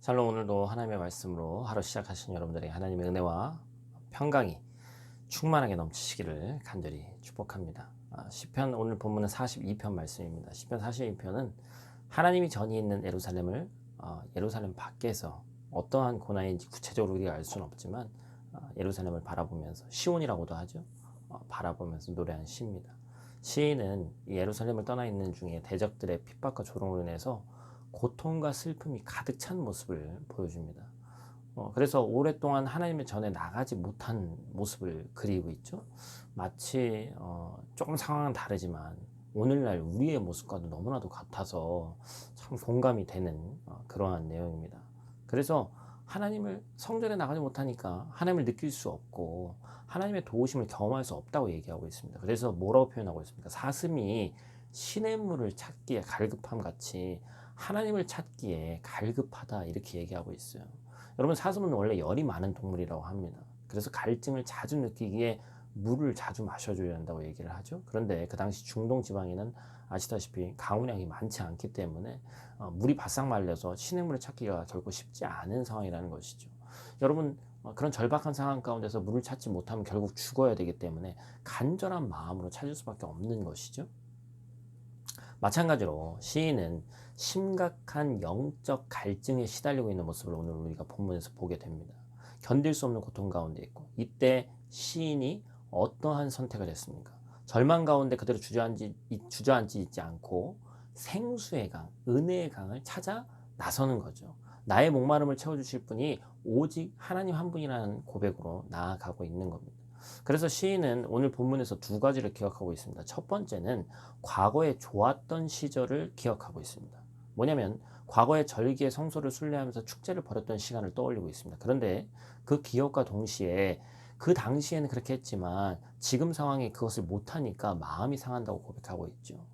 샬롬. 오늘도 하나님의 말씀으로 하루 시작하신 여러분들에게 하나님의 은혜와 평강이 충만하게 넘치시기를 간절히 축복합니다. 시편 오늘 본문은 42편 말씀입니다. 시편 42편은 하나님이 전이 있는 예루살렘을 예루살렘 밖에서 어떠한 고난인지 구체적으로 우리가 알 수는 없지만 예루살렘을 바라보면서 시온이라고도 하죠. 바라보면서 노래한 시입니다. 시인은 이 예루살렘을 떠나 있는 중에 대적들의 핍박과 조롱으로 인해서 고통과 슬픔이 가득 찬 모습을 보여줍니다. 그래서 오랫동안 하나님의 전에 나가지 못한 모습을 그리고 있죠. 마치 조금 상황은 다르지만 오늘날 우리의 모습과도 너무나도 같아서 참 공감이 되는 그러한 내용입니다. 그래서 하나님을 성전에 나가지 못하니까 하나님을 느낄 수 없고 하나님의 도우심을 경험할 수 없다고 얘기하고 있습니다. 그래서 뭐라고 표현하고 있습니까? 사슴이 시냇물을 찾기에 갈급함 같이 하나님을 찾기에 갈급하다, 이렇게 얘기하고 있어요. 여러분, 사슴은 원래 열이 많은 동물이라고 합니다. 그래서 갈증을 자주 느끼기에 물을 자주 마셔줘야 한다고 얘기를 하죠. 그런데 그 당시 중동 지방에는 아시다시피 강우량이 많지 않기 때문에 물이 바싹 말려서 시냇물을 찾기가 결코 쉽지 않은 상황이라는 것이죠. 여러분, 그런 절박한 상황 가운데서 물을 찾지 못하면 결국 죽어야 되기 때문에 간절한 마음으로 찾을 수밖에 없는 것이죠. 마찬가지로 시인은 심각한 영적 갈증에 시달리고 있는 모습을 오늘 우리가 본문에서 보게 됩니다. 견딜 수 없는 고통 가운데 있고, 이때 시인이 어떠한 선택을 했습니까? 절망 가운데 그대로 주저앉지 있지 않고 생수의 강, 은혜의 강을 찾아 나서는 거죠. 나의 목마름을 채워주실 분이 오직 하나님 한 분이라는 고백으로 나아가고 있는 겁니다. 그래서 시인은 오늘 본문에서 두 가지를 기억하고 있습니다. 첫 번째는 과거에 좋았던 시절을 기억하고 있습니다. 뭐냐면 과거에 절기의 성소를 순례하면서 축제를 벌였던 시간을 떠올리고 있습니다. 그런데 그 기억과 동시에 그 당시에는 그렇게 했지만 지금 상황에 그것을 못하니까 마음이 상한다고 고백하고 있죠.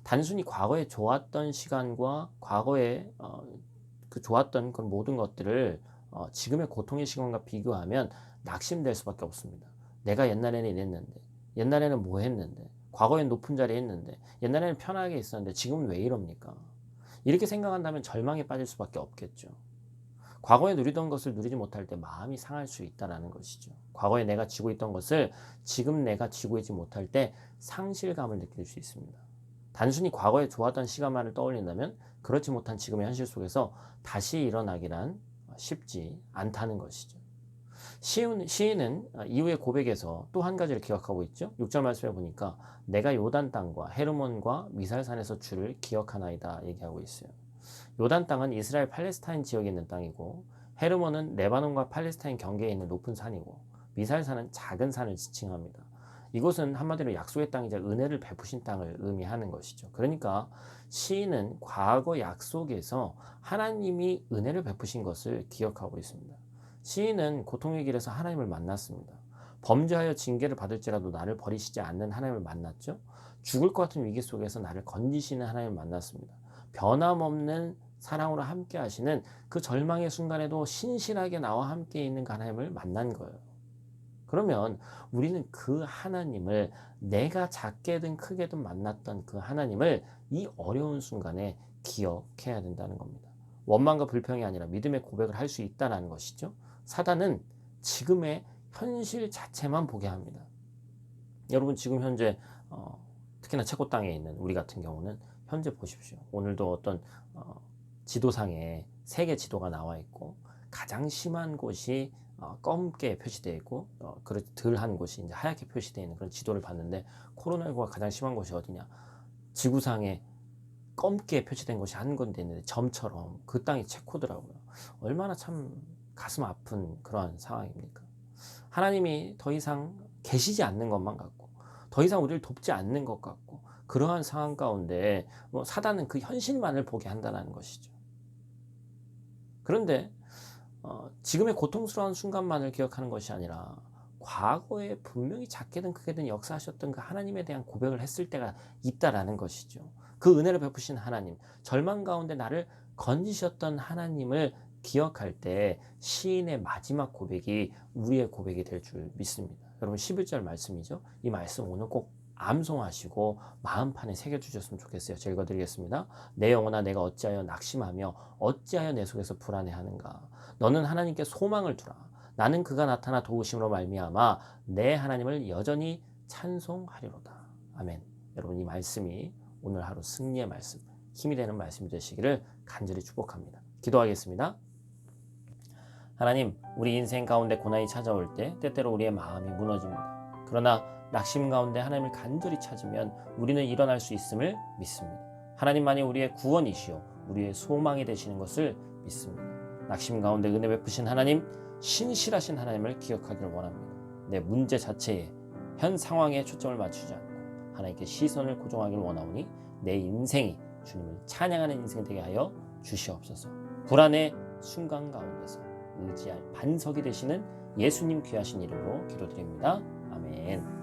단순히 과거에 좋았던 시간과 과거에 그 좋았던 그런 모든 것들을 지금의 고통의 시간과 비교하면 낙심될 수밖에 없습니다. 내가 옛날에는 이랬는데, 옛날에는 뭐 했는데, 과거엔 높은 자리에 있는데, 옛날에는 편하게 있었는데 지금은 왜 이럽니까? 이렇게 생각한다면 절망에 빠질 수밖에 없겠죠. 과거에 누리던 것을 누리지 못할 때 마음이 상할 수 있다는 것이죠. 과거에 내가 쥐고 있던 것을 지금 내가 쥐고 있지 못할 때 상실감을 느낄 수 있습니다. 단순히 과거에 좋았던 시간만을 떠올린다면 그렇지 못한 지금의 현실 속에서 다시 일어나기란 쉽지 않다는 것이죠. 시인은 이후의 고백에서 또 한 가지를 기억하고 있죠. 6절 말씀에 보니까 내가 요단 땅과 헤르몬과 미살산에서 주를 기억하나이다 얘기하고 있어요. 요단 땅은 이스라엘 팔레스타인 지역에 있는 땅이고, 헤르몬은 레바논과 팔레스타인 경계에 있는 높은 산이고, 미살산은 작은 산을 지칭합니다. 이곳은 한마디로 약속의 땅이자 은혜를 베푸신 땅을 의미하는 것이죠. 그러니까 시인은 과거 약속에서 하나님이 은혜를 베푸신 것을 기억하고 있습니다. 시인은 고통의 길에서 하나님을 만났습니다. 범죄하여 징계를 받을지라도 나를 버리시지 않는 하나님을 만났죠. 죽을 것 같은 위기 속에서 나를 건지시는 하나님을 만났습니다. 변함없는 사랑으로 함께 하시는 그 절망의 순간에도 신실하게 나와 함께 있는 그 하나님을 만난 거예요. 그러면 우리는 그 하나님을, 내가 작게든 크게든 만났던 그 하나님을 이 어려운 순간에 기억해야 된다는 겁니다. 원망과 불평이 아니라 믿음의 고백을 할 수 있다는 것이죠. 사단은 지금의 현실 자체만 보게 합니다. 여러분, 지금 현재 특히나 체코 땅에 있는 우리 같은 경우는 현재 보십시오. 오늘도 어떤 지도상에 세계 지도가 나와 있고, 가장 심한 곳이 검게 표시되어 있고, 덜한 곳이 이제 하얗게 표시되어 있는 그런 지도를 봤는데, 코로나19가 가장 심한 곳이 어디냐? 지구상에 검게 표시된 곳이 한 군데 있는데 점처럼 그 땅이 체코더라고요. 얼마나 참 가슴 아픈 그러한 상황입니까? 하나님이 더 이상 계시지 않는 것만 같고, 더 이상 우리를 돕지 않는 것 같고, 그러한 상황 가운데 사단은 그 현실만을 보게 한다는 것이죠. 그런데 지금의 고통스러운 순간만을 기억하는 것이 아니라 과거에 분명히 작게든 크게든 역사하셨던 그 하나님에 대한 고백을 했을 때가 있다라는 것이죠. 그 은혜를 베푸신 하나님, 절망 가운데 나를 건지셨던 하나님을 기억할 때 시인의 마지막 고백이 우리의 고백이 될 줄 믿습니다. 여러분, 11절 말씀이죠. 이 말씀 오늘 꼭 암송하시고 마음판에 새겨주셨으면 좋겠어요. 제가 읽어드리겠습니다. 내 영혼아 내가 어찌하여 낙심하며 어찌하여 내 속에서 불안해하는가. 너는 하나님께 소망을 두라. 나는 그가 나타나 도우심으로 말미암아 내 하나님을 여전히 찬송하리로다. 아멘. 여러분 이 말씀이 오늘 하루 승리의 말씀, 힘이 되는 말씀이 되시기를 간절히 축복합니다. 기도하겠습니다. 하나님, 우리 인생 가운데 고난이 찾아올 때 때때로 우리의 마음이 무너집니다. 그러나 낙심 가운데 하나님을 간절히 찾으면 우리는 일어날 수 있음을 믿습니다. 하나님만이 우리의 구원이시오 우리의 소망이 되시는 것을 믿습니다. 낙심 가운데 은혜 베푸신 하나님, 신실하신 하나님을 기억하기를 원합니다. 내 문제 자체에 현 상황에 초점을 맞추지 않고 하나님께 시선을 고정하기를 원하오니 내 인생이 주님을 찬양하는 인생 되게 하여 주시옵소서. 불안의 순간 가운데서 의지할 반석이 되시는 예수님 귀하신 이름으로 기도드립니다. 아멘.